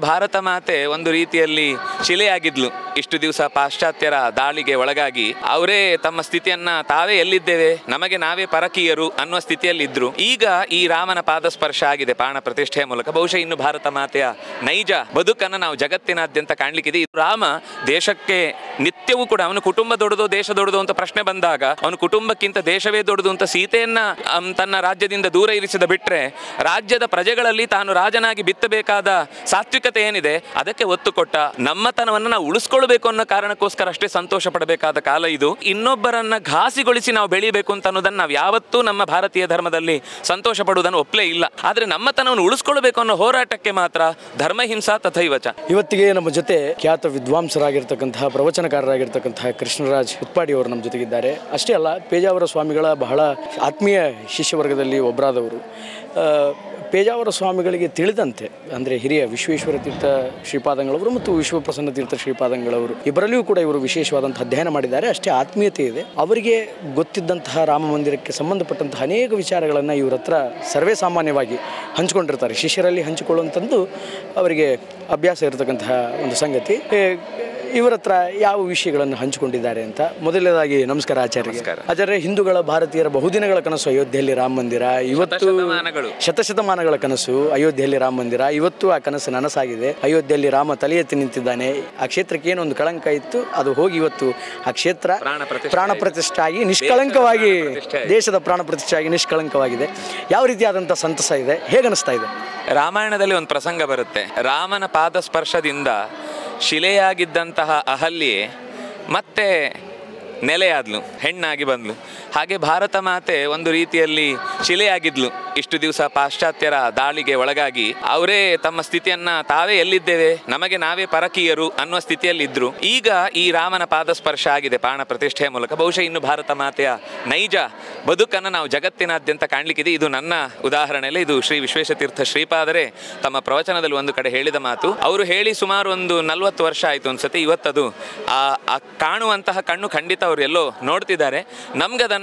ಭಾರತ ಮಾತೆ ಒಂದು ರೀತಿಯಲ್ಲಿ ಶಿಲೆಯಾಗಿದ್ಲು. ಇಷ್ಟು ದಿವಸ ಪಾಶ್ಚಾತ್ಯರ ದಾಳಿಗೆ ಒಳಗಾಗಿ ಅವರೇ ತಮ್ಮ ಸ್ಥಿತಿಯನ್ನ ತಾವೇ ಎಲ್ಲಿದ್ದೇವೆ, ನಮಗೆ ನಾವೇ ಪರಕೀಯರು ಅನ್ನುವ ಸ್ಥಿತಿಯಲ್ಲಿದ್ರು. ಈಗ ಈ ರಾಮನ ಪಾದಸ್ಪರ್ಶ ಆಗಿದೆ ಪ್ರಾಣ ಪ್ರತಿಷ್ಠೆಯ ಮೂಲಕ. ಬಹುಶಃ ಇನ್ನು ಭಾರತ ಮಾತೆಯ ನೈಜ ಬದುಕನ್ನು ನಾವು ಜಗತ್ತಿನಾದ್ಯಂತ ಕಾಣ್ಲಿಕ್ಕಿದೆ. ರಾಮ ದೇಶಕ್ಕೆ ನಿತ್ಯವೂ ಕೂಡ ಅವನು ಕುಟುಂಬ ದೊಡ್ಡದು ದೇಶ ದೊಡ್ಡದು ಅಂತ ಪ್ರಶ್ನೆ ಬಂದಾಗ ಅವನು ಕುಟುಂಬಕ್ಕಿಂತ ದೇಶವೇ ದೊಡ್ಡದು ಅಂತ ಸೀತೆಯನ್ನ ತನ್ನ ರಾಜ್ಯದಿಂದ ದೂರ ಇರಿಸಿದ ಬಿಟ್ರೆ, ರಾಜ್ಯದ ಪ್ರಜೆಗಳಲ್ಲಿ ತಾನು ರಾಜನಾಗಿ ಬಿತ್ತಬೇಕಾದ ಸಾತ್ವಿಕತೆ ಏನಿದೆ ಅದಕ್ಕೆ ಒತ್ತು ಕೊಟ್ಟ. ನಮ್ಮತನವನ್ನು ನಾವು ಉಳಿಸ್ಕೊಳ್ಬೇಕು ಅನ್ನೋ ಕಾರಣಕ್ಕೋಸ್ಕರ ಅಷ್ಟೇ ಸಂತೋಷ ಪಡಬೇಕಾದ ಕಾಲ ಇದು. ಇನ್ನೊಬ್ಬರನ್ನ ಘಾಸಿಗೊಳಿಸಿ ನಾವು ಬೆಳಿಬೇಕು ಅಂತ ಅನ್ನೋದನ್ನು ನಾವು ಯಾವತ್ತೂ ನಮ್ಮ ಭಾರತೀಯ ಧರ್ಮದಲ್ಲಿ ಸಂತೋಷ ಪಡುವುದನ್ನು ಒಪ್ಪಲೇ ಇಲ್ಲ. ಆದರೆ ನಮ್ಮತನವನ್ನು ಉಳಿಸ್ಕೊಳ್ಬೇಕು ಅನ್ನೋ ಹೋರಾಟಕ್ಕೆ ಮಾತ್ರ ಧರ್ಮಹಿಂಸಾ ತಥೈವಚ. ಇವತ್ತಿಗೆ ನಮ್ಮ ಜೊತೆ ಖ್ಯಾತ ವಿದ್ವಾಂಸರಾಗಿರ್ತಕ್ಕಂತಹ ಪ್ರವಚನಕಾರರಾಗಿರ್ತಕ್ಕಂತಹ ಕೃಷ್ಣರಾಜ್ ಉತ್ಪಾಡಿ ಅವರು ನಮ್ಮ ಜೊತೆಗಿದ್ದಾರೆ. ಅಷ್ಟೇ ಅಲ್ಲ, ಪೇಜಾವರ ಸ್ವಾಮಿಗಳ ಬಹಳ ಆತ್ಮೀಯ ಶಿಷ್ಯವರ್ಗದಲ್ಲಿ ಒಬ್ಬರಾದವರು. ಪೇಜಾವರ ಸ್ವಾಮಿಗಳಿಗೆ ತಿಳಿದಂತೆ ಅಂದರೆ ಹಿರಿಯ ವಿಶ್ವೇಶ್ವರ ತೀರ್ಥ ಶ್ರೀಪಾದಂಗಳವರು ಮತ್ತು ವಿಶ್ವಪ್ರಸನ್ನ ತೀರ್ಥ ಶ್ರೀಪಾದಂಗಳವರು ಇಬ್ಬರಲ್ಲಿಯೂ ಕೂಡ ಇವರು ವಿಶೇಷವಾದಂಥ ಅಧ್ಯಯನ ಮಾಡಿದ್ದಾರೆ. ಅಷ್ಟೇ ಆತ್ಮೀಯತೆ ಇದೆ. ಅವರಿಗೆ ಗೊತ್ತಿದ್ದಂತಹ ರಾಮ ಮಂದಿರಕ್ಕೆ ಸಂಬಂಧಪಟ್ಟಂತಹ ಅನೇಕ ವಿಚಾರಗಳನ್ನು ಇವ್ರ ಹತ್ರ ಸರ್ವೇ ಸಾಮಾನ್ಯವಾಗಿ ಹಂಚಿಕೊಂಡಿರ್ತಾರೆ. ಶಿಷ್ಯರಲ್ಲಿ ಹಂಚಿಕೊಳ್ಳುವಂಥದ್ದು ಅವರಿಗೆ ಅಭ್ಯಾಸ ಇರತಕ್ಕಂತಹ ಒಂದು ಸಂಗತಿ. ಇವರ ಹತ್ರ ಯಾವ ವಿಷಯಗಳನ್ನು ಹಂಚಿಕೊಂಡಿದ್ದಾರೆ ಅಂತ ಮೊದಲನೇದಾಗಿ ನಮಸ್ಕಾರ ಆಚಾರ್ಯ. ಆಚಾರ್ಯ, ಹಿಂದೂಗಳ ಭಾರತೀಯರ ಬಹುದಿನಗಳ ಕನಸು ಅಯೋಧ್ಯೆಯಲ್ಲಿ ರಾಮ ಮಂದಿರ. ಇವತ್ತು ಶತಶತಮಾನಗಳ ಕನಸು ಅಯೋಧ್ಯೆಯಲ್ಲಿ ರಾಮ ಮಂದಿರ. ಇವತ್ತು ಆ ಕನಸು ನನಸಾಗಿದೆ. ಅಯೋಧ್ಯೆಯಲ್ಲಿ ರಾಮ ತಲೆ ಎತ್ತಿ ನಿಂತಿದ್ದಾನೆ. ಆ ಕ್ಷೇತ್ರಕ್ಕೆ ಏನೊಂದು ಕಳಂಕ ಇತ್ತು, ಅದು ಹೋಗಿ ಇವತ್ತು ಆ ಕ್ಷೇತ್ರ ಪ್ರಾಣ ಪ್ರತಿಷ್ಠೆ ಆಗಿ ನಿಷ್ಕಳಂಕವಾಗಿ, ದೇಶದ ಪ್ರಾಣ ಪ್ರತಿಷ್ಠೆ ಆಗಿ ನಿಷ್ಕಳಂಕವಾಗಿದೆ. ಯಾವ ರೀತಿಯಾದಂಥ ಸಂತಸ ಇದೆ, ಹೇಗನಿಸ್ತಾ ಇದೆ? ರಾಮಾಯಣದಲ್ಲಿ ಒಂದು ಪ್ರಸಂಗ ಬರುತ್ತೆ. ರಾಮನ ಪಾದಸ್ಪರ್ಶದಿಂದ ಶಿಲೆಯಾಗಿದ್ದಂತಹ ಅಹಲ್ಯೆ ಮತ್ತೆ ನೆಲೆಯಾದ್ಲು, ಹೆಣ್ಣಾಗಿ ಬಂದ್ಲು. ಹಾಗೆ ಭಾರತ ಮಾತೆ ಒಂದು ರೀತಿಯಲ್ಲಿ ಶಿಲೆಯಾಗಿದ್ಲು. ಇಷ್ಟು ದಿವಸ ಪಾಶ್ಚಾತ್ಯರ ದಾಳಿಗೆ ಒಳಗಾಗಿ ಅವರೇ ತಮ್ಮ ಸ್ಥಿತಿಯನ್ನ ತಾವೇ ಎಲ್ಲಿದ್ದೇವೆ, ನಮಗೆ ನಾವೇ ಪರಕೀಯರು ಅನ್ನುವ ಸ್ಥಿತಿಯಲ್ಲಿದ್ದರು. ಈಗ ಈ ರಾಮನ ಪಾದಸ್ಪರ್ಶ ಆಗಿದೆ ಪ್ರಾಣ ಪ್ರತಿಷ್ಠೆಯ ಮೂಲಕ. ಬಹುಶಃ ಇನ್ನು ಭಾರತ ಮಾತೆಯ ನೈಜ ಬದುಕನ್ನು ನಾವು ಜಗತ್ತಿನಾದ್ಯಂತ ಕಾಣ್ಲಿಕ್ಕಿದೆ. ಇದು ನನ್ನ ಉದಾಹರಣೆಯಲ್ಲ, ಇದು ಶ್ರೀ ವಿಶ್ವೇಶತೀರ್ಥ ಶ್ರೀಪಾದರೆ ತಮ್ಮ ಪ್ರವಚನದಲ್ಲಿ ಒಂದು ಕಡೆ ಹೇಳಿದ ಮಾತು. ಅವರು ಹೇಳಿ ಸುಮಾರು ಒಂದು 40 ವರ್ಷ ಆಯಿತು ಅನ್ಸುತ್ತೆ. ಇವತ್ತದು ಆ ಕಾಣುವಂತಹ ಕಣ್ಣು ಖಂಡಿತ ಅವರು ಎಲ್ಲೋ ನೋಡ್ತಿದ್ದಾರೆ. ನಮ್ಗದನ್ನ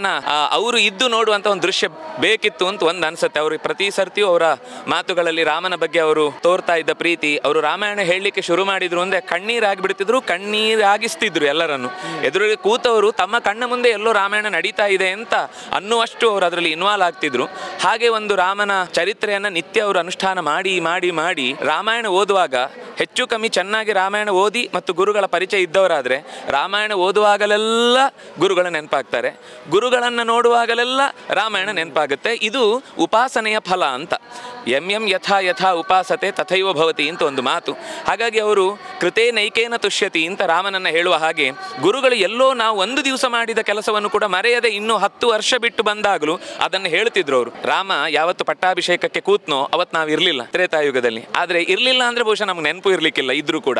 ಅವರು ಇದ್ದು ನೋಡುವಂಥ ಒಂದು ದೃಶ್ಯ ಬೇಕಿತ್ತು ಅಂತ ಒಂದು ಅನ್ಸುತ್ತೆ. ಅವರು ಪ್ರತಿ ಸರ್ತಿಯೂ ಅವರ ಮಾತುಗಳಲ್ಲಿ ರಾಮನ ಬಗ್ಗೆ ಅವರು ತೋರ್ತಾ ಇದ್ದ ಪ್ರೀತಿ, ಅವರು ರಾಮಾಯಣ ಹೇಳಲಿಕ್ಕೆ ಶುರು ಮಾಡಿದ್ರು ಅಂದರೆ ಕಣ್ಣೀರಾಗಿಬಿಡ್ತಿದ್ರು, ಕಣ್ಣೀರಾಗಿಸ್ತಿದ್ರು ಎಲ್ಲರನ್ನು. ಎದುರಿಗೆ ಕೂತವರು ತಮ್ಮ ಕಣ್ಣ ಮುಂದೆ ಎಲ್ಲೋ ರಾಮಾಯಣ ನಡೀತಾ ಇದೆ ಅಂತ ಅನ್ನುವಷ್ಟು ಅವರು ಅದರಲ್ಲಿ ಇನ್ವಾಲ್ವ್ ಆಗ್ತಿದ್ರು. ಹಾಗೆ ಒಂದು ರಾಮನ ಚರಿತ್ರೆಯನ್ನು ನಿತ್ಯ ಅವರು ಅನುಷ್ಠಾನ ಮಾಡಿ ಮಾಡಿ ಮಾಡಿ ರಾಮಾಯಣ ಓದುವಾಗ ಹೆಚ್ಚು ಕಮ್ಮಿ ಚೆನ್ನಾಗಿ ರಾಮಾಯಣ ಓದಿ ಮತ್ತು ಗುರುಗಳ ಪರಿಚಯ ಇದ್ದವರಾದರೆ ರಾಮಾಯಣ ಓದುವಾಗಲೆಲ್ಲ ಗುರುಗಳ ನೆನಪಾಗ್ತಾರೆ, ಗುರುಗಳನ್ನು ನೋಡುವಾಗಲೆಲ್ಲ ರಾಮಾಯಣ ನೆನಪಾಗುತ್ತೆ. ಇದು ಉಪಾಸನೆಯ ಫಲ ಅಂತ. ಎಂ ಯಥಾ ಯಥಾ ಉಪಾಸತೆ ತಥೈವ ಭವತಿ ಅಂತ ಒಂದು ಮಾತು. ಹಾಗಾಗಿ ಅವರು ಕೃತೇ ನೈಕೇನ ತುಷ್ಯತಿ ಅಂತ ರಾಮನನ್ನು ಹೇಳುವ ಹಾಗೆ ಗುರುಗಳು ಎಲ್ಲೋ ನಾವು ಒಂದು ದಿವಸ ಮಾಡಿದ ಕೆಲಸವನ್ನು ಕೂಡ ಮರೆಯದೆ ಇನ್ನೂ 10 ವರ್ಷ ಬಿಟ್ಟು ಬಂದಾಗಲೂ ಅದನ್ನು ಹೇಳ್ತಿದ್ರು ಅವರು. ರಾಮ ಯಾವತ್ತು ಪಟ್ಟಾಭಿಷೇಕಕ್ಕೆ ಕೂತ್ನೋ ಅವತ್ತು ನಾವು ಇರಲಿಲ್ಲ ತ್ರೇತಾಯುಗದಲ್ಲಿ. ಆದರೆ ಇರಲಿಲ್ಲ ಅಂದರೆ ಬಹುಶಃ ನಮ್ಗೆ ನೆನಪು ಇರಲಿಕ್ಕಿಲ್ಲ ಇದ್ರೂ ಕೂಡ.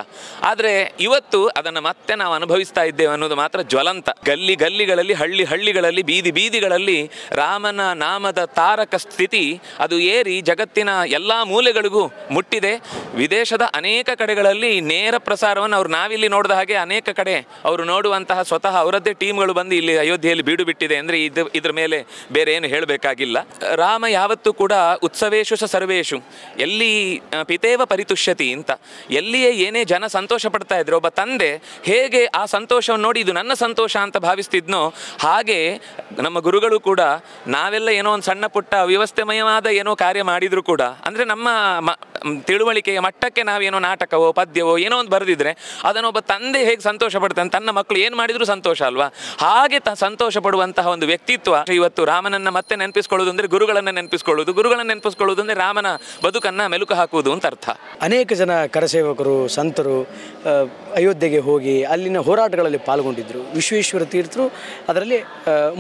ಆದರೆ ಇವತ್ತು ಅದನ್ನು ಮತ್ತೆ ನಾವು ಅನುಭವಿಸ್ತಾ ಇದ್ದೇವೆ ಅನ್ನೋದು ಮಾತ್ರ ಜ್ವಲಂತ. ಗಲ್ಲಿಗಳಲ್ಲಿ ಹಳ್ಳಿಗಳಲ್ಲಿ ಬೀದಿಗಳಲ್ಲಿ ರಾಮನ ನಾಮದ ತಾರಕ ಸ್ಥಿತಿ ಅದು ಏರಿ ಜಗತ್ತಿನ ಎಲ್ಲ ಮೂಲೆಗಳಿಗೂ ಮುಟ್ಟಿದೆ. ವಿದೇಶದ ಅನೇಕ ಕಡೆಗಳಲ್ಲಿ ನೇರ ಪ್ರಸಾರವನ್ನು ಅವರು ನಾವಿಲ್ಲಿ ನೋಡಿದ ಹಾಗೆ ಅನೇಕ ಕಡೆ ಅವರು ನೋಡುವಂತಹ ಸ್ವತಃ ಅವರದ್ದೇ ಟೀಮ್ಗಳು ಬಂದು ಇಲ್ಲಿ ಅಯೋಧ್ಯೆಯಲ್ಲಿ ಬೀಡು ಬಿಟ್ಟಿದೆ ಅಂದರೆ ಇದ್ರ ಮೇಲೆ ಬೇರೆ ಏನು ಹೇಳಬೇಕಾಗಿಲ್ಲ. ರಾಮ ಯಾವತ್ತೂ ಕೂಡ ಉತ್ಸವೇಶು ಸ ಸರ್ವೇಶು, ಎಲ್ಲಿ ಪಿತೇವ ಪರಿತುಷ್ಯತಿ ಅಂತ, ಎಲ್ಲಿಯೇ ಏನೇ ಜನ ಸಂತೋಷ ಪಡ್ತಾ ಇದ್ರು ಒಬ್ಬ ತಂದೆ ಹೇಗೆ ಆ ಸಂತೋಷವನ್ನು ನೋಡಿ ಇದು ನನ್ನ ಸಂತೋಷ ಅಂತ ಭಾವಿಸ್ತಿದ್ನೋ ಹಾಗೆ ನಮ್ಮ ಗುರುಗಳು ಕೂಡ ನಾವೆಲ್ಲ ಏನೋ ಒಂದು ಸಣ್ಣ ಪುಟ್ಟ ವ್ಯವಸ್ಥೆಮಯವಾದ ಏನೋ ಕಾರ್ಯ ಮಾಡಿದ್ರು ಕೂಡ ಅಂದರೆ ನಮ್ಮ ತಿಳುವಳಿಕೆಯ ಮಟ್ಟಕ್ಕೆ ನಾವೇನೋ ನಾಟಕವೋ ಪದ್ಯವೋ ಏನೋ ಒಂದು ಬರೆದಿದ್ರೆ ಅದನ್ನೊಬ್ಬ ತಂದೆ ಹೇಗೆ ಸಂತೋಷ ಪಡ್ತಾನೆ, ತನ್ನ ಮಕ್ಕಳು ಏನು ಮಾಡಿದ್ರು ಸಂತೋಷ ಅಲ್ವಾ, ಹಾಗೆ ಸಂತೋಷ ಪಡುವಂತಹ ಒಂದು ವ್ಯಕ್ತಿತ್ವ ಇವತ್ತು ರಾಮನನ್ನು ಮತ್ತೆ ನೆನಪಿಸ್ಕೊಳ್ಳೋದು ಅಂದರೆ ಗುರುಗಳನ್ನು ನೆನಪಿಸ್ಕೊಳ್ಳೋದು ಅಂದರೆ ರಾಮನ ಬದುಕನ್ನು ಮೆಲುಕು ಹಾಕುವುದು ಅಂತ ಅರ್ಥ. ಅನೇಕ ಜನ ಕರಸೇವಕರು ಸಂತರು ಅಯೋಧ್ಯೆಗೆ ಹೋಗಿ ಅಲ್ಲಿನ ಹೋರಾಟಗಳಲ್ಲಿ ಪಾಲ್ಗೊಂಡಿದ್ದರು. ವಿಶ್ವೇಶ್ವರ ತೀರ್ಥರು ಅದರಲ್ಲಿ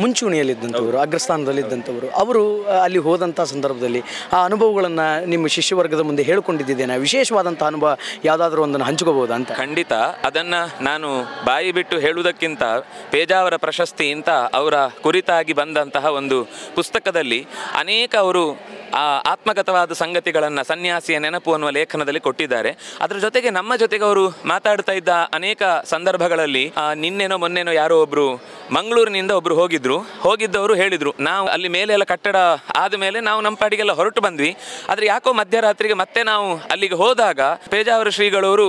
ಮುಂಚೂಣಿಯಲ್ಲಿದ್ದಂಥವರು, ಅಗ್ರಸ್ಥಾನದಲ್ಲಿದ್ದಂಥವರು. ಅವರು ಅಲ್ಲಿ ಹೋದಂಥ ಸಂದರ್ಭದಲ್ಲಿ ಆ ಅನುಭವಗಳನ್ನು ನಿಮ್ಮ ಶಿಷ್ಯವರ್ಗದ ಮುಂದೆ ಹೇಳ್ಕೊಂಡಿದ್ದೇನೆ. ವಿಶೇಷವಾದಂಥ ಅನುಭವ ಯಾವುದಾದ್ರೂ ಒಂದನ್ನು ಹಂಚ್ಕೋಬೋದಾ ಅಂತ? ಖಂಡಿತ. ಅದನ್ನು ನಾನು ಬಾಯಿ ಬಿಟ್ಟು ಹೇಳುವುದಕ್ಕಿಂತ ಪೇಜಾವರ ಪ್ರಶಸ್ತಿ ಅಂತ ಅವರ ಕುರಿತಾಗಿ ಬಂದಂತಹ ಒಂದು ಪುಸ್ತಕದಲ್ಲಿ ಅನೇಕ ಅವರು ಆತ್ಮಗತವಾದ ಸಂಗತಿಗಳನ್ನು ಸನ್ಯಾಸಿಯ ನೆನಪು ಅನ್ನುವ ಲೇಖನದಲ್ಲಿ ಕೊಟ್ಟಿದ್ದಾರೆ. ಅದರ ಜೊತೆಗೆ ನಮ್ಮ ಜೊತೆಗೆ ಅವರು ಮಾತಾಡ್ತಾ ಇದ್ದ ಅನೇಕ ಸಂದರ್ಭಗಳಲ್ಲಿ ನಿನ್ನೆನೋ ಮೊನ್ನೆನೋ ಯಾರೋ ಒಬ್ಬರು ಮಂಗಳೂರಿನಿಂದ ಒಬ್ಬರು ಹೋಗಿದ್ದವರು ಹೇಳಿದರು, ನಾವು ಅಲ್ಲಿ ಮೇಲೆ ಎಲ್ಲ ಕಟ್ಟಡ ಆದಮೇಲೆ ನಾವು ನಮ್ಮ ಪಾಡಿಗೆಲ್ಲ ಹೊರಟು ಬಂದ್ವಿ. ಆದರೆ ಯಾಕೋ ಮಧ್ಯರಾತ್ರಿಗೆ ಮತ್ತೆ ನಾವು ಅಲ್ಲಿಗೆ ಹೋದಾಗ ಪೇಜಾವರ ಶ್ರೀಗಳವರು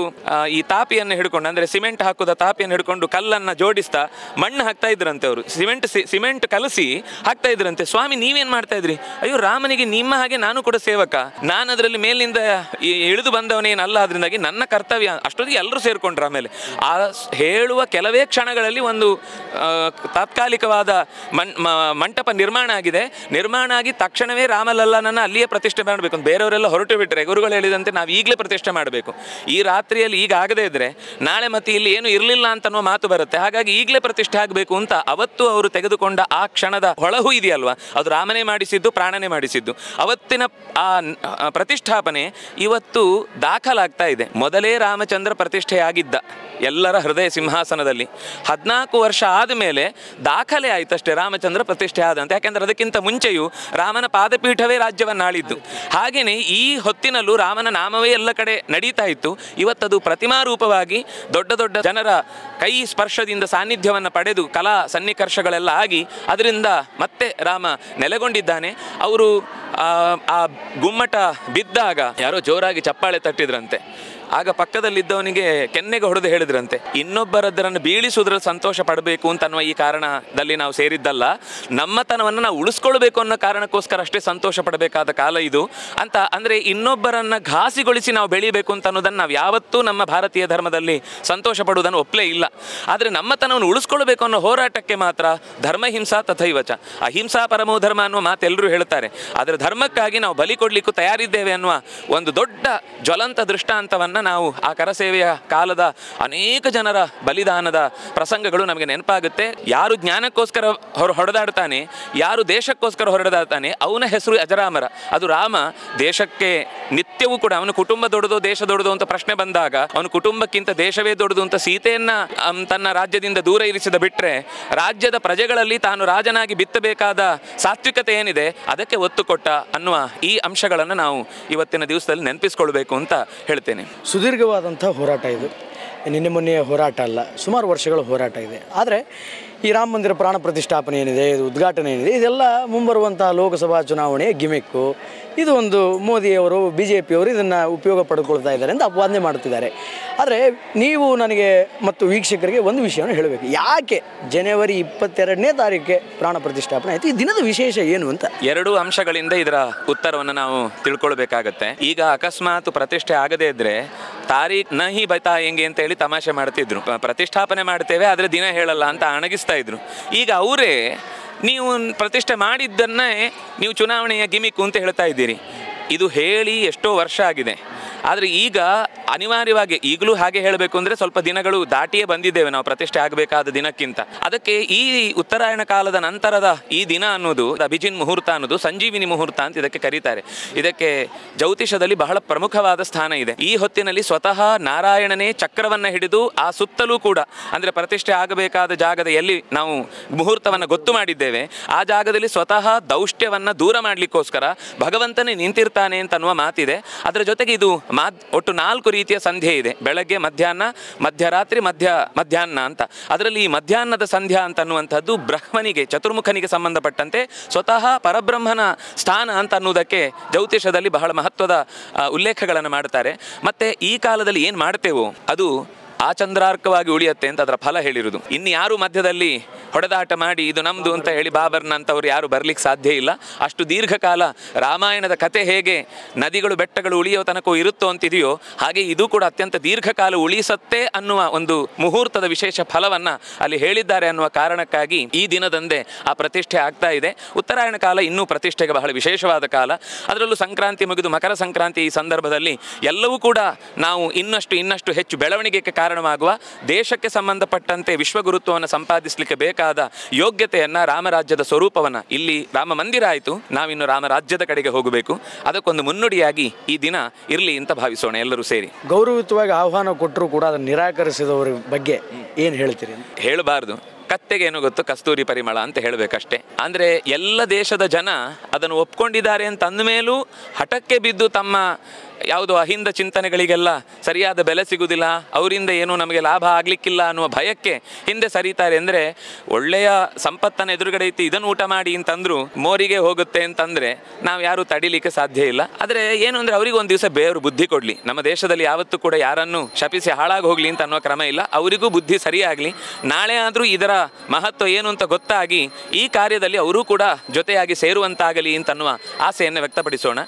ಈ ತಾಪಿಯನ್ನು ಹಿಡ್ಕೊಂಡು, ಅಂದರೆ ಸಿಮೆಂಟ್ ಹಾಕುದ ತಾಪಿಯನ್ನು ಹಿಡ್ಕೊಂಡು ಕಲ್ಲನ್ನು ಜೋಡಿಸ್ತಾ ಮಣ್ಣು ಹಾಕ್ತಾ ಇದ್ರಂತೆ. ಅವರು ಸಿಮೆಂಟ್ ಕಲಸಿ ಹಾಕ್ತಾ ಇದ್ರಂತೆ. ಸ್ವಾಮಿ ನೀವೇನು ಮಾಡ್ತಾ ಇದ್ರಿ? ಅಯ್ಯೋ ರಾಮನಿಗೆ ನಿಮ್ಮ ಹಾಗೆ ನಾನು ಕೂಡ ಸೇವಕ, ನಾನು ಅದರಲ್ಲಿ ಮೇಲಿಂದ ಇಳಿದು ಬಂದವನೇನಲ್ಲ, ಅದರಿಂದಾಗಿ ನನ್ನ ಕರ್ತವ್ಯ. ಅಷ್ಟೊತ್ತಿಗೆ ಎಲ್ಲರೂ ಸೇರ್ಕೊಂಡ್ರು. ಆಮೇಲೆ ಆ ಹೇಳುವ ಕೆಲವೇ ಕ್ಷಣಗಳಲ್ಲಿ ಒಂದು ತಾತ್ಕಾಲಿಕವಾದ ಮಂಟಪ ನಿರ್ಮಾಣ ಆಗಿ ತಕ್ಷಣವೇ ರಾಮಲಲ್ಲನನ್ನು ಅಲ್ಲಿಯೇ ಪ್ರತಿಷ್ಠೆ ಮಾಡಬೇಕು ಅಂತ ಬೇರೆಯವರೆಲ್ಲ ಹೊರಟು ಬಿಟ್ಟರೆ ಗುರುಗಳು ಹೇಳಿದಂತೆ ನಾವು ಈಗಲೇ ಪ್ರತಿಷ್ಠೆ ಮಾಡಬೇಕು. ಈ ರಾತ್ರಿಯಲ್ಲಿ ಈಗ ಆಗದೇ ಇದ್ದರೆ ನಾಳೆ ಮತ್ತೆ ಇಲ್ಲಿ ಏನು ಇರಲಿಲ್ಲ ಅಂತನೋ ಮಾತು ಬರುತ್ತೆ. ಹಾಗಾಗಿ ಈಗಲೇ ಪ್ರತಿಷ್ಠೆ ಆಗಬೇಕು ಅಂತ ಅವತ್ತು ಅವರು ತೆಗೆದುಕೊಂಡ ಆ ಕ್ಷಣದ ಹೊಳಹು ಇದೆಯಲ್ವಾ, ಅದು ರಾಮನೇ ಮಾಡಿಸಿದ್ದು, ಪ್ರಾಣನೇ ಮಾಡಿಸಿದ್ದು. ಅವತ್ತಿನ ಆ ಪ್ರತಿಷ್ಠಾಪನೆ ಇವತ್ತು ದಾಖಲಾಗ್ತಾ ಇದೆ. ಮೊದಲೇ ರಾಮಚಂದ್ರ ಪ್ರತಿಷ್ಠೆಯಾಗಿದ್ದ ಎಲ್ಲರ ಹೃದಯ ಸಿಂಹಾಸನದಲ್ಲಿ 14 ವರ್ಷ ಆದಮೇಲೆ ದಾಖಲೆ ಆಯ್ತಷ್ಟೇ ರಾಮಚಂದ್ರ ಪ್ರತಿಷ್ಠೆ ಆದಂತೆ. ಯಾಕೆಂದರೆ ಅದಕ್ಕಿಂತ ಮುಂಚೆಯೂ ರಾಮನ ಪಾದಪೀಠವೇ ರಾಜ್ಯವನ್ನು ಆಳಿದ್ದು. ಹಾಗೆಯೇ ಈ ಹೊತ್ತಿನಲ್ಲೂ ರಾಮನ ನಾಮವೇ ಎಲ್ಲ ಕಡೆ ನಡೀತಾ ಇತ್ತು. ಇವತ್ತದು ಪ್ರತಿಮಾರೂಪವಾಗಿ ದೊಡ್ಡ ದೊಡ್ಡ ಜನರ ಕೈ ಸ್ಪರ್ಶದಿಂದ ಸಾನ್ನಿಧ್ಯವನ್ನು ಪಡೆದು ಕಲಾ ಸನ್ನಿಕರ್ಷಗಳೆಲ್ಲ ಆಗಿ ಅದರಿಂದ ಮತ್ತೆ ರಾಮ ನೆಲೆಗೊಂಡಿದ್ದಾನೆ. ಅವರು ಆ ಗುಮ್ಮಟ ಬಿದ್ದಾಗ ಯಾರೋ ಜೋರಾಗಿ ಚಪ್ಪಾಳೆ ತಟ್ಟಿದ್ರಂತೆ. ಆಗ ಪಕ್ಕದಲ್ಲಿದ್ದವನಿಗೆ ಕೆನ್ನೆಗೆ ಹೊಡೆದು ಹೇಳಿದ್ರಂತೆ, ಇನ್ನೊಬ್ಬರದ್ದರನ್ನು ಬೀಳಿಸುವುದ್ರಲ್ಲಿ ಸಂತೋಷ ಪಡಬೇಕು ಅಂತನ್ನುವ ಈ ಕಾರಣದಲ್ಲಿ ನಾವು ಸೇರಿದ್ದಲ್ಲ, ನಮ್ಮತನವನ್ನು ನಾವು ಉಳಿಸ್ಕೊಳ್ಬೇಕು ಅನ್ನೋ ಕಾರಣಕ್ಕೋಸ್ಕರ ಅಷ್ಟೇ ಸಂತೋಷ ಪಡಬೇಕಾದ ಕಾಲ ಇದು ಅಂತ. ಅಂದರೆ ಇನ್ನೊಬ್ಬರನ್ನು ಘಾಸಿಗೊಳಿಸಿ ನಾವು ಬೆಳೀಬೇಕು ಅಂತ ಅನ್ನೋದನ್ನು ನಾವು ಯಾವತ್ತೂ ನಮ್ಮ ಭಾರತೀಯ ಧರ್ಮದಲ್ಲಿ ಸಂತೋಷ ಪಡುವುದನ್ನು ಒಪ್ಪಲೇ ಇಲ್ಲ. ಆದರೆ ನಮ್ಮತನವನ್ನು ಉಳಿಸ್ಕೊಳ್ಬೇಕು ಅನ್ನೋ ಹೋರಾಟಕ್ಕೆ ಮಾತ್ರ ಧರ್ಮಹಿಂಸಾ ತಥೈವಚ, ಅಹಿಂಸಾ ಪರಮೋ ಧರ್ಮ ಅನ್ನುವ ಮಾತು ಎಲ್ಲರೂ ಹೇಳ್ತಾರೆ. ಆದರೆ ಧರ್ಮಕ್ಕಾಗಿ ನಾವು ಬಲಿ ಕೊಡಲಿಕ್ಕೂ ತಯಾರಿದ್ದೇವೆ ಅನ್ನುವ ಒಂದು ದೊಡ್ಡ ಜ್ವಲಂತ ದೃಷ್ಟಾಂತವನ್ನು ನಾವು ಆ ಕರಸೇವೆಯ ಕಾಲದ ಅನೇಕ ಜನರ ಬಲಿದಾನದ ಪ್ರಸಂಗಗಳು ನಮಗೆ ನೆನಪಾಗುತ್ತೆ. ಯಾರು ಜ್ಞಾನಕ್ಕೋಸ್ಕರ ಹೊಡೆದಾಡ್ತಾನೆ, ಯಾರು ದೇಶಕ್ಕೋಸ್ಕರ ಹೊಡೆದಾಡ್ತಾನೆ, ಅವನ ಹೆಸರು ಅಜರಾಮರ. ಅದು ರಾಮ ದೇಶಕ್ಕೆ ನಿತ್ಯವೂ ಕೂಡ, ಅವನ ಕುಟುಂಬ ದೊಡ್ಡದೋ ದೇಶ ದೊಡ್ಡದೋ ಅಂತ ಪ್ರಶ್ನೆ ಬಂದಾಗ ಅವನ ಕುಟುಂಬಕ್ಕಿಂತ ದೇಶವೇ ದೊಡ್ಡದು ಅಂತ ಸೀತೆಯನ್ನ ತನ್ನ ರಾಜ್ಯದಿಂದ ದೂರ ಇರಿಸಿದ ಬಿಟ್ಟರೆ ರಾಜ್ಯದ ಪ್ರಜೆಗಳಲ್ಲಿ ತಾನು ರಾಜನಾಗಿ ಬಿತ್ತಬೇಕಾದ ಸಾತ್ವಿಕತೆ ಏನಿದೆ ಅದಕ್ಕೆ ಒತ್ತು ಕೊಟ್ಟ ಅನ್ನುವ ಈ ಅಂಶಗಳನ್ನು ನಾವು ಇವತ್ತಿನ ದಿವಸದಲ್ಲಿ ನೆನಪಿಸ್ಕೊಳ್ಬೇಕು ಅಂತ ಹೇಳ್ತೇನೆ. ಸುದೀರ್ಘವಾದಂಥ ಹೋರಾಟ ಇದು, ನಿನ್ನೆ ಮೊನ್ನೆಯ ಹೋರಾಟ ಅಲ್ಲ, ಸುಮಾರು ವರ್ಷಗಳ ಹೋರಾಟ ಇದೆ. ಆದರೆ ಈ ರಾಮ ಮಂದಿರ ಪ್ರಾಣ ಪ್ರತಿಷ್ಠಾಪನೆ ಏನಿದೆ, ಇದು ಉದ್ಘಾಟನೆ ಏನಿದೆ, ಇದೆಲ್ಲ ಮುಂಬರುವಂಥ ಲೋಕಸಭಾ ಚುನಾವಣೆಯ ಗಿಮಿಕ್ಕು. ಇದು ಒಂದು ಮೋದಿಯವರು BJPಯವರು ಇದನ್ನು ಉಪಯೋಗ ಪಡೆದುಕೊಳ್ತಾ ಇದ್ದಾರೆ ಅಂತ ಅಪವಾದನೆ ಮಾಡುತ್ತಿದ್ದಾರೆ. ಆದರೆ ನೀವು ನನಗೆ ಮತ್ತು ವೀಕ್ಷಕರಿಗೆ ಒಂದು ವಿಷಯವನ್ನು ಹೇಳಬೇಕು, ಯಾಕೆ ಜನವರಿ 22ನೇ ತಾರೀಕಿಗೆ ಪ್ರಾಣ ಪ್ರತಿಷ್ಠಾಪನೆ ಆಯಿತು? ಈ ದಿನದ ವಿಶೇಷ ಏನು ಅಂತ ಎರಡು ಅಂಶಗಳಿಂದ ಇದರ ಉತ್ತರವನ್ನು ನಾವು ತಿಳ್ಕೊಳ್ಬೇಕಾಗತ್ತೆ. ಈಗ ಅಕಸ್ಮಾತ್ ಪ್ರತಿಷ್ಠೆ ಆಗದೇ ಇದ್ದರೆ ತಾರೀಖ್ ನಹಿ ಬೈತಾ ಹೆಂಗೆ ಅಂತ ಹೇಳಿ ತಮಾಷೆ ಮಾಡ್ತಿದ್ರು. ಪ್ರತಿಷ್ಠಾಪನೆ ಮಾಡ್ತೇವೆ ಆದರೆ ದಿನ ಹೇಳಲ್ಲ ಅಂತ ಅಣಗಿಸ್ತಾ ಇದ್ರು. ಈಗ ಅವರೇ ನೀವು ಪ್ರತಿಷ್ಠೆ ಮಾಡಿದ್ದನ್ನೇ ನೀವು ಚುನಾವಣೆಯ ಗಿಮಿಕ್ಕು ಅಂತ ಹೇಳ್ತಾ ಇದ್ದೀರಿ. ಇದು ಹೇಳಿ ಎಷ್ಟೋ ವರ್ಷ ಆಗಿದೆ. ಆದರೆ ಈಗ ಅನಿವಾರ್ಯವಾಗಿ ಈಗಲೂ ಹಾಗೆ ಹೇಳಬೇಕು ಅಂದರೆ ಸ್ವಲ್ಪ ದಿನಗಳು ದಾಟಿಯೇ ಬಂದಿದ್ದೇವೆ ನಾವು ಪ್ರತಿಷ್ಠೆ ಆಗಬೇಕಾದ ದಿನಕ್ಕಿಂತ. ಅದಕ್ಕೆ ಈ ಉತ್ತರಾಯಣ ಕಾಲದ ನಂತರದ ಈ ದಿನ ಅನ್ನೋದು ಅಭಿಜಿನ್ ಮುಹೂರ್ತ ಅನ್ನೋದು ಸಂಜೀವಿನಿ ಮುಹೂರ್ತ ಅಂತ ಇದಕ್ಕೆ ಕರೀತಾರೆ. ಇದಕ್ಕೆ ಜ್ಯೋತಿಷದಲ್ಲಿ ಬಹಳ ಪ್ರಮುಖವಾದ ಸ್ಥಾನ ಇದೆ. ಈ ಹೊತ್ತಿನಲ್ಲಿ ಸ್ವತಃ ನಾರಾಯಣನೇ ಚಕ್ರವನ್ನು ಹಿಡಿದು ಆ ಸುತ್ತಲೂ ಕೂಡ, ಅಂದರೆ ಪ್ರತಿಷ್ಠೆ ಆಗಬೇಕಾದ ಜಾಗದ ಎಲ್ಲಿ ನಾವು ಮುಹೂರ್ತವನ್ನು ಗೊತ್ತು ಮಾಡಿದ್ದೇವೆ ಆ ಜಾಗದಲ್ಲಿ ಸ್ವತಃ ದೌಷ್ಟ್ಯವನ್ನು ದೂರ ಮಾಡಲಿಕ್ಕೋಸ್ಕರ ಭಗವಂತನೇ ನಿಂತಿರ್ತಾನೆ ಅಂತನ್ನುವ ಮಾತಿದೆ. ಅದರ ಜೊತೆಗೆ ಇದು ಒಟ್ಟು 4 ರೀತಿಯ ಸಂಧ್ಯೆ ಇದೆ. ಬೆಳಗ್ಗೆ, ಮಧ್ಯಾಹ್ನ, ಮಧ್ಯರಾತ್ರಿ, ಮಧ್ಯಾಹ್ನ ಅಂತ. ಅದರಲ್ಲಿ ಈ ಮಧ್ಯಾಹ್ನದ ಸಂಧ್ಯಾ ಅಂತ ಅನ್ನುವಂಥದ್ದು ಬ್ರಹ್ಮನಿಗೆ, ಚತುರ್ಮುಖನಿಗೆ ಸಂಬಂಧಪಟ್ಟಂತೆ ಸ್ವತಃ ಪರಬ್ರಹ್ಮನ ಸ್ಥಾನ ಅಂತ ಅನ್ನುವುದಕ್ಕೆ ಜ್ಯೋತಿಷದಲ್ಲಿ ಬಹಳ ಮಹತ್ವದ ಉಲ್ಲೇಖಗಳನ್ನು ಮಾಡ್ತಾರೆ. ಮತ್ತು ಈ ಕಾಲದಲ್ಲಿ ಏನು ಮಾಡ್ತೇವೋ ಅದು ಆಚಂದ್ರಾರ್ಕವಾಗಿ ಉಳಿಯುತ್ತೆ ಅಂತ ಅದರ ಫಲ ಹೇಳಿರುವುದು. ಇನ್ನು ಯಾರು ಮಧ್ಯದಲ್ಲಿ ಹೊಡೆದಾಟ ಮಾಡಿ ಇದು ನಮ್ಮದು ಅಂತ ಹೇಳಿ ಬಾಬರ್ನಂಥವ್ರು ಯಾರು ಬರಲಿಕ್ಕೆ ಸಾಧ್ಯ ಇಲ್ಲ. ಅಷ್ಟು ದೀರ್ಘಕಾಲ ರಾಮಾಯಣದ ಕತೆ ಹೇಗೆ ನದಿಗಳು ಬೆಟ್ಟಗಳು ಉಳಿಯೋ ತನಕ ಇರುತ್ತೋ ಅಂತಿದೆಯೋ ಹಾಗೆ ಇದು ಕೂಡ ಅತ್ಯಂತ ದೀರ್ಘಕಾಲ ಉಳಿಸತ್ತೆ ಅನ್ನುವ ಒಂದು ಮುಹೂರ್ತದ ವಿಶೇಷ ಫಲವನ್ನು ಅಲ್ಲಿ ಹೇಳಿದ್ದಾರೆ ಅನ್ನುವ ಕಾರಣಕ್ಕಾಗಿ ಈ ದಿನದಂದೇ ಆ ಪ್ರತಿಷ್ಠೆ ಆಗ್ತಾ ಇದೆ. ಉತ್ತರಾಯಣ ಕಾಲ ಇನ್ನೂ ಪ್ರತಿಷ್ಠೆಗೆ ಬಹಳ ವಿಶೇಷವಾದ ಕಾಲ. ಅದರಲ್ಲೂ ಸಂಕ್ರಾಂತಿ ಮುಗಿದು ಮಕರ ಸಂಕ್ರಾಂತಿ ಈ ಸಂದರ್ಭದಲ್ಲಿ ಎಲ್ಲವೂ ಕೂಡ ನಾವು ಇನ್ನಷ್ಟು ಹೆಚ್ಚು ಬೆಳವಣಿಗೆಗೆ ಕಾರಣವಾಗುವ, ದೇಶಕ್ಕೆ ಸಂಬಂಧಪಟ್ಟಂತೆ ವಿಶ್ವಗುರುತ್ವವನ್ನು ಸಂಪಾದಿಸಲಿಕ್ಕೆ ಬೇಕಾದ ಯೋಗ್ಯತೆಯನ್ನು, ರಾಮರಾಜ್ಯದ ಸ್ವರೂಪವನ್ನು, ಇಲ್ಲಿ ರಾಮ ಮಂದಿರ ಆಯಿತು, ನಾವಿನ್ನು ರಾಮರಾಜ್ಯದ ಕಡೆಗೆ ಹೋಗಬೇಕು, ಅದಕ್ಕೊಂದು ಮುನ್ನುಡಿಯಾಗಿ ಈ ದಿನ ಇರಲಿ ಅಂತ ಭಾವಿಸೋಣ ಎಲ್ಲರೂ ಸೇರಿ. ಗೌರವಯುತವಾಗಿ ಆಹ್ವಾನ ಕೊಟ್ಟರು ಕೂಡ ಅದನ್ನು ನಿರಾಕರಿಸಿದವರ ಬಗ್ಗೆ ಏನು ಹೇಳ್ತೀರಿ? ಹೇಳಬಾರ್ದು, ಕತ್ತೆಗೆ ಏನು ಗೊತ್ತು ಕಸ್ತೂರಿ ಪರಿಮಳ ಅಂತ ಹೇಳಬೇಕಷ್ಟೇ. ಅಂದರೆ ಎಲ್ಲ ದೇಶದ ಜನ ಅದನ್ನು ಒಪ್ಕೊಂಡಿದ್ದಾರೆ ಅಂತ ಅಂದಮೇಲೂ ಹಠಕ್ಕೆ ಬಿದ್ದು ತಮ್ಮ ಯಾವುದೋ ಅಹಿಂದ ಚಿಂತನೆಗಳಿಗೆಲ್ಲ ಸರಿಯಾದ ಬೆಲೆ ಸಿಗುವುದಿಲ್ಲ, ಅವರಿಂದ ಏನೂ ನಮಗೆ ಲಾಭ ಆಗಲಿಕ್ಕಿಲ್ಲ ಅನ್ನುವ ಭಯಕ್ಕೆ ಹಿಂದೆ ಸರಿತಾರೆ. ಅಂದರೆ ಒಳ್ಳೆಯ ಸಂಪತ್ತನ್ನು ಎದುರುಗಡೆ ಇತ್ತು ಇದನ್ನು ಊಟ ಮಾಡಿ ಅಂತಂದ್ರು ಮೋರಿಗೆ ಹೋಗುತ್ತೆ ಅಂತಂದರೆ ನಾವು ಯಾರೂ ತಡಿಲಿಕ್ಕೆ ಸಾಧ್ಯ ಇಲ್ಲ. ಆದರೆ ಏನು ಅಂದರೆ ಅವರಿಗೆ ಒಂದು ದಿವಸ ಬೇವರು ಬುದ್ಧಿ ಕೊಡಲಿ. ನಮ್ಮ ದೇಶದಲ್ಲಿ ಯಾವತ್ತೂ ಕೂಡ ಯಾರನ್ನು ಶಪಿಸಿ ಹಾಳಾಗಿ ಹೋಗಲಿ ಅಂತ ಅನ್ನೋ ಕ್ರಮ ಇಲ್ಲ. ಅವರಿಗೂ ಬುದ್ಧಿ ಸರಿಯಾಗಲಿ, ನಾಳೆ ಆದರೂ ಇದರ ಮಹತ್ವ ಏನು ಅಂತ ಗೊತ್ತಾಗಿ ಈ ಕಾರ್ಯದಲ್ಲಿ ಅವರೂ ಕೂಡ ಜೊತೆಯಾಗಿ ಸೇರುವಂತಾಗಲಿ ಅಂತನ್ನುವ ಆಸೆಯನ್ನು ವ್ಯಕ್ತಪಡಿಸೋಣ.